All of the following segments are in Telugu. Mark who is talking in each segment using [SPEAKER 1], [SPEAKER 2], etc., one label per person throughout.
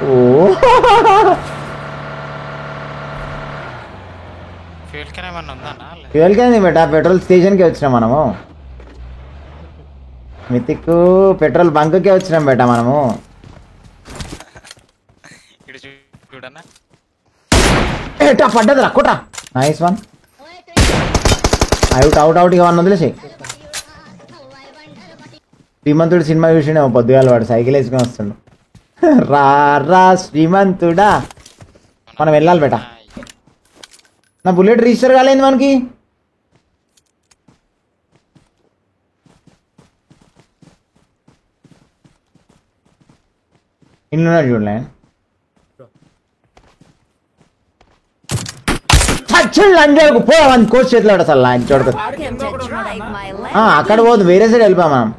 [SPEAKER 1] ఓ ఫ్యూయల్ క్యాన్ బేటా, పెట్రోల్ స్టేషన్కి వచ్చినాం మనము. మితిక్ పెట్రోల్ బంక్కే వచ్చినాం బేటా మనము. పడ్డదిరా కొట్రా. Nice one. Out out out. ఇక వన్ వదిలేసి. శ్రీమంతుడు సినిమా చూసిండేమో పొద్దుగాల, వాడు సైకిల్ వేసుకొని వస్తుండు. రా రా శ్రీమంతుడా. మనం వెళ్ళాలి బేటా. నా బుల్లెట్ రిజిస్టర్ కాలేదు మనకి. ఇల్లున్నాడు చూడలే. లంజోడుకు పోవని కోచ్ చేతిలో అసలు లంచోడుకు. అక్కడ పోదు, వేరే సైడ్ వెళ్ళిపో మనం.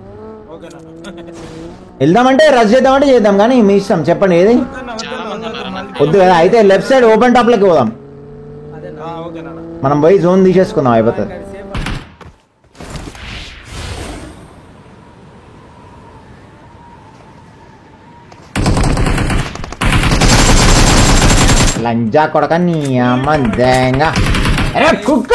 [SPEAKER 1] వెళ్దామంటే రష్ చేద్దామంటే చేద్దాం, కానీ మీ ఇష్టం చెప్పండి ఏది వద్దు కదా. అయితే లెఫ్ట్ సైడ్ ఓపెన్ టాప్ లోకి పోదాం. మనం పోయి జోన్ తీసేసుకుందాం, అయిపోతుంది. లంజా కొడక నీ అమ్మ దేంగా. అరే కుక్క.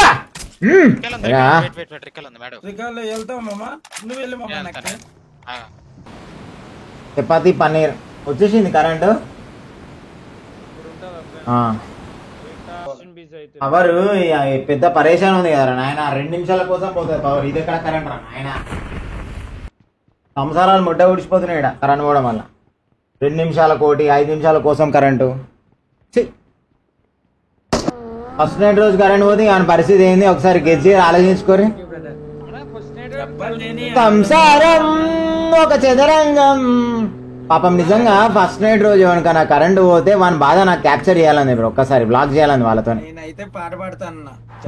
[SPEAKER 1] చపాతీ పన్నీర్ వచ్చేసింది కరెంటు. పవర్ పెద్ద పరేషాన్ ఉంది కదా నాయన. 2 నిమిషాల కోసం పోతుంది పవర్. ఇది ఎక్కడ కరెంట్ రా నాయన. సంసారాలు ముడ్డ ఊడిచిపోతున్నాయి కరెంట్ పోవడం వల్ల. 2 నిమిషాల కోటి, 5 నిమిషాల కోసం కరెంటు. ఫస్ట్ నైట్ రోజు కరెంట్ పోతే ఆయన పరిస్థితి ఏంది ఒకసారి గెజ్జి ఆలోచించుకోరి. సంసారం ఒక చదరంగం. పాపం నిజంగా ఫస్ట్ నైట్ రోజు ఎవరికైనా కరెంటు పోతే వాని బాధ నాకు క్యాప్చర్ చేయాలని ఒక్కసారి బ్లాక్ చేయాలని వాళ్ళతో.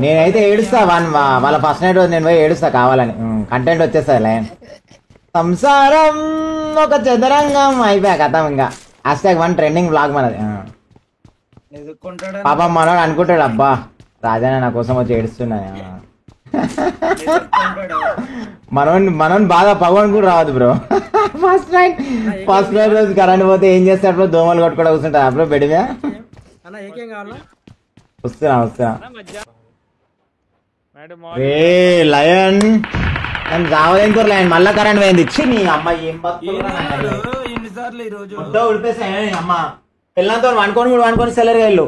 [SPEAKER 1] నేనైతే ఏడుస్తా వాళ్ళ ఫస్ట్ నైట్ రోజు నేను పోయి ఏడుస్తా కావాలని. కంటెంట్ వచ్చేస్తా లైన్. సంసారం ఒక చదరంగం అయిపోయా కథం. ఇంకా #1 ట్రెండింగ్ బ్లాగ్ మనది. పాపం మనోడు అనుకుంటాడు అబ్బా రాజానే నా కోసం వచ్చి ఏడుస్తున్నా. మనోని బాగా పగవని కూడా రావద్దు బ్రో. ఫస్ట్ నైట్ రోజు కరెంట్ పోతే ఏం చేస్తాడు బ్రో? దోమలు కొట్టుకోవడం కూర్చుంటా బ్రో బెడ్ మీద. వస్తున్నా ఏ లయన్ నన్ను రావదేం కోరు లయన్. మళ్ళా కరెంట్ పోయింది. ఇచ్చి నీ అమ్మాయి ఏం ఉడిపేసాయి అమ్మ. పిల్లలతో వండుకొని సెలరుగా వెళ్ళు.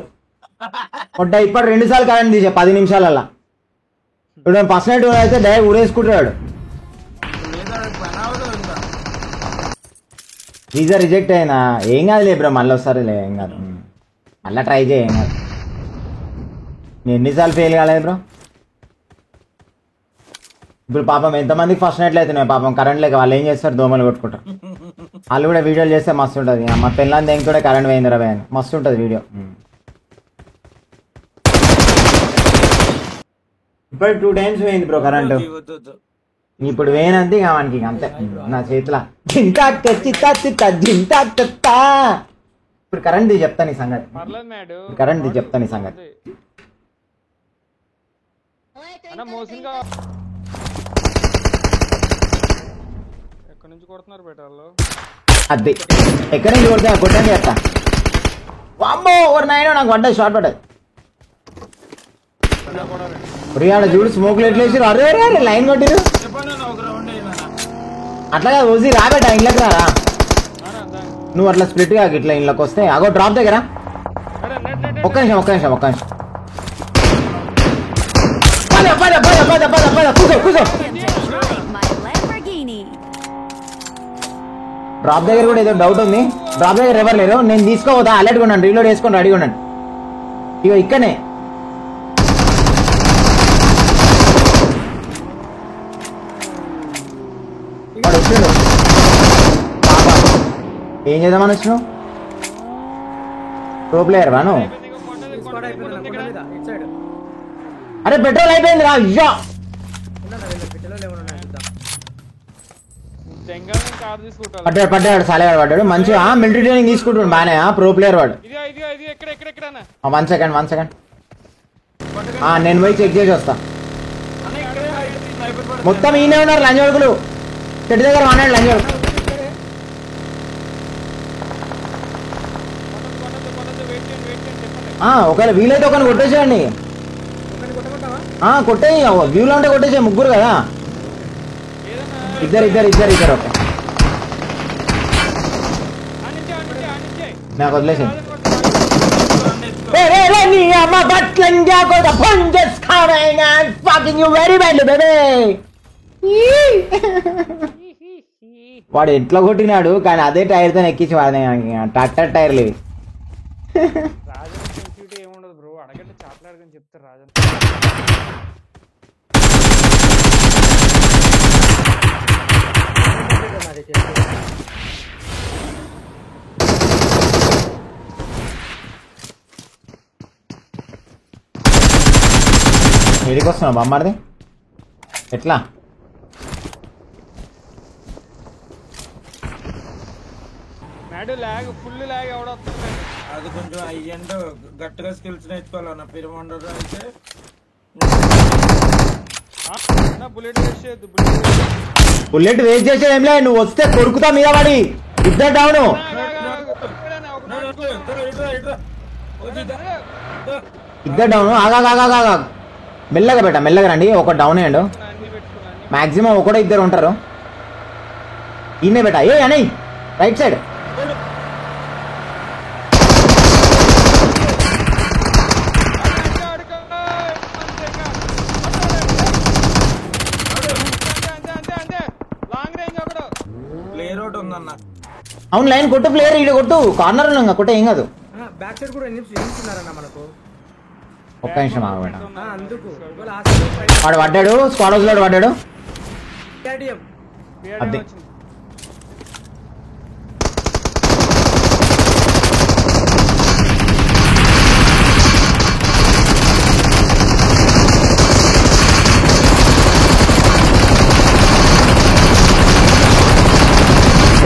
[SPEAKER 1] ఇప్పుడు 2 సార్లు కరెంట్ తీసా 10 నిమిషాలల్లా. ఇప్పుడు ఫస్ట్ నైట్ అయితే డైరెక్ట్ ఊరేసుకుంటాడు. వీజా రిజెక్ట్ అయినా ఏం కాదులే బ్రో, మళ్ళీ వస్తారులే ఏం కాదు. మళ్ళీ ట్రై చేయ ఏం కాదు. నేను ఎన్నిసార్లు ఫెయిల్ కాలేదు బ్రో. ఇప్పుడు పాపం ఎంతమందికి ఫస్ట్ నైట్లు అవుతున్నాయి పాపం కరెంట్ లేక. వాళ్ళు ఏం చేస్తారు? దోమలు కొట్టుకుంటారు. వాళ్ళు కూడా వీడియోలు చేస్తే మస్తు ఉంటుంది. మా పిల్లలు దేనికి కూడా కరెంట్ పోయింది రా అని మస్తు ఉంటుంది వీడియో. ఇప్పుడు 2 టైమ్స్ పోయింది బ్రో కరెంటు. ఇప్పుడు వేయనంతే ఇక మనకి అంతే నా చేతిలో. ఇప్పుడు కరెంట్ చెప్తాను ఈ సంగతి. కరెంట్ చెప్తాను ఈ సంగతి. అది ఎక్కడి నుంచి కొడితే కొట్టని చేస్తా. వామ్మో ఒక నాయన నాకు పడ్డది, షార్ట్ పడ్డది. ఆడ చూడు స్మోక్లు ఎట్లేసి. అరే అరే లైన్ కొట్టిరు. అట్లాగా ఓసి రాబెట్టా ఇంట్లోకి రారా. నువ్వు అట్లా స్ప్లిట్ గా ఇట్లా ఇంట్లోకి వస్తే అగో డ్రాప్ దగ్గర. ఒక్క నిమిషం కూసో. డ్రాప్ దగ్గర కూడా ఏదో డౌట్ ఉంది. డ్రాప్ దగ్గర ఎవరు లేరు. నేను తీసుకోవద్దా? అలర్ట్గా ఉన్నాను. రీలోడ్ వేసుకొని రెడీగా ఉన్నాను. ఇగో ఇక్కడనే వాడు వచ్చిండు. ఏం చేద్దామని వచ్చినావు? ప్రో ప్లేయర్ వాను. అరే పెట్రోల్ అయిపోయింది రా. అయ్యా పడ్డాడు సాలేవాడు పడ్డాడు. మంచిగా మిలిటరీ ట్రైనింగ్ తీసుకుంటాడు బానే. ప్రో ప్లేయర్ వాడు. 1 సెకండ్ నేను పోయి చెక్ చేసి వస్తా. మొత్తం ఈయనే ఉన్నారు లంజోడుకులు. చెట్టు దగ్గర అన్నాడు లంజోడు. ఒకవేళ వీలైతే ఒకరిని కొట్టేసేయండి. కొట్టేయి, వ్యూలో ఉంటే కొట్టేసే, ముగ్గురు కదా. ఇద్దరు ఓకే. నాకు వదిలేసి వాడు ఎట్లా కొట్టినాడు, కానీ అదే టైర్ తో ఎక్కించి వాడిని ట్రాక్టర్ టైర్లు ఇవి.
[SPEAKER 2] ఏముండదు బ్రో, అడగండి చాపలాడని చెప్తారు రాజన్.
[SPEAKER 1] ఎడికి వస్తున్నావు బొమ్మది ఎట్లా?
[SPEAKER 2] ఫుల్ లాగ్ ఎవడొస్తుంది.
[SPEAKER 3] అది కొంచెం అయ్యంట గట్టిగా స్కిల్స్ నేర్చుకోవాలన్న పిరమండరు అయితే.
[SPEAKER 1] బుల్లెట్ వేస్ట్ చేసేది ఏం లేదు, నువ్వు వస్తే కొడుకుతా మీద పడి. ఇద్దరు డౌను, ఇద్దరు డౌను. ఆగా మెల్లగా బేట, మెల్లగా రండి. ఒక డౌన్ అయ్యాడు, మాక్సిమం ఒకటో ఇద్దరు ఉంటారు. ఈయనే బేట. అని రైట్ సైడ్ అవును. లైన్ కొట్టు, ప్లేయర్ ఇటు కొట్టు, కార్నర్ కొట్టే ఏం కాదు.
[SPEAKER 4] బ్యాక్ సైడ్ కూడా ఎన్నిస్తున్నారన్న మనకు.
[SPEAKER 1] ఒక్క నిమిషం ఆగబెట్ట. వాడు పడ్డాడు, స్క్వాడ్ హౌస్ లో పడ్డాడు. అదే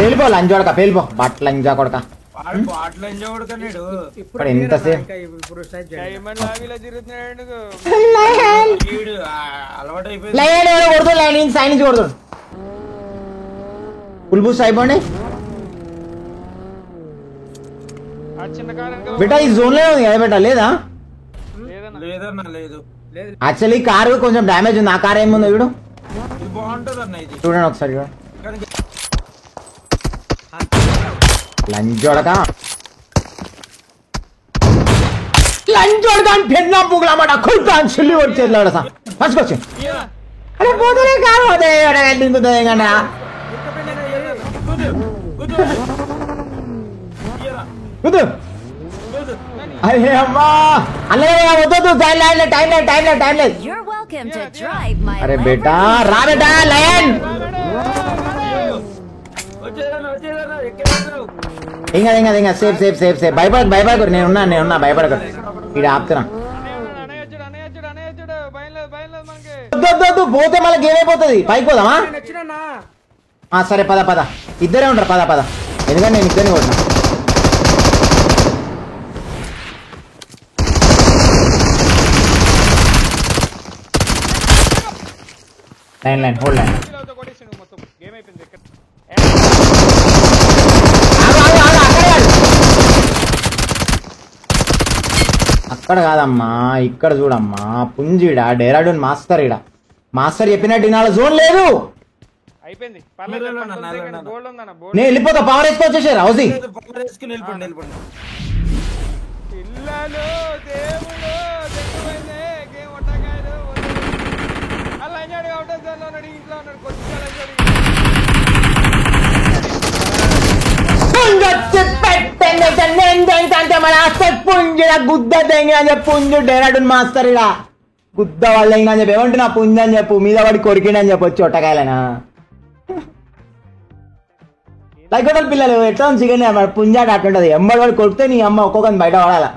[SPEAKER 1] పేలిపో లంచ్ కొడక, పేలిపో బాట్ లంచ్ కొడక. ఎంతసేపు సైన్ నుంచి కొడుతాడు. ఫుల్ బూస్ట్ అయిపోండి బేటా. ఈ జోన్ లో ఉంది కదా బేటా, లేదా? యాక్చువల్లీ కారు కొంచెం డ్యామేజ్ ఉంది. ఆ కార్ ఏముంది వీడు చూడండి ఒకసారి. లంచ్ కొడక, లంచ్ కొడక పెన్నా పుగ్గుల మాట కుల్తాన్ చిల్లి వచ్చేది ఫస్ట్ అరే పోతలే కాదు. అదే కన్నా అరే అమ్మా అల్లే వద్దు, టైం లేదు. అరే బేటా రా బేటా, లయన్ ఇంకా సేఫ్ భయపడకూడదు. నేనున్నా భయపడకూడదు. ఇక్కడ ఆపుతున్నా. పోతే మళ్ళీ గేమ్ అయిపోతుంది. పైకి పోదామా? సరే పద. ఇద్దరే ఉంటారు, పద. ఎందుకంటే నేను ఇద్దరిని కొట్టినా. Line hold line. అక్కడ కాదమ్మా, ఇక్కడ చూడమ్మా. పుంజిడా డెరాడూన్ మాస్టర్. ఇడ మాస్టర్ చెప్పినట్టు ఇన్నాళ్ళ జోన్ లేదు. నేను వెళ్ళిపోతా. పవర్ వేసుకొచ్చేసారు హౌసీ. గుద్ద తెంగి అని చెప్పు. పుంజు డెరాడూన్ మాస్టర్ ఇడ గుద్ద వాళ్ళు తెంగిన అని చెప్పి ఏమంటున్నా పుంజు అని చెప్పు. మీద వాడి కొరికిండి చెప్పు. వచ్చి ఒట్టకాయలనా లైక్ పిల్లలు ఎట్లా చికెన్ పుంజాట అట్లుంటది. ఎంబడి వాడు కొడితే నీ అమ్మ ఒక్కొక్కరిని బయట పడాల.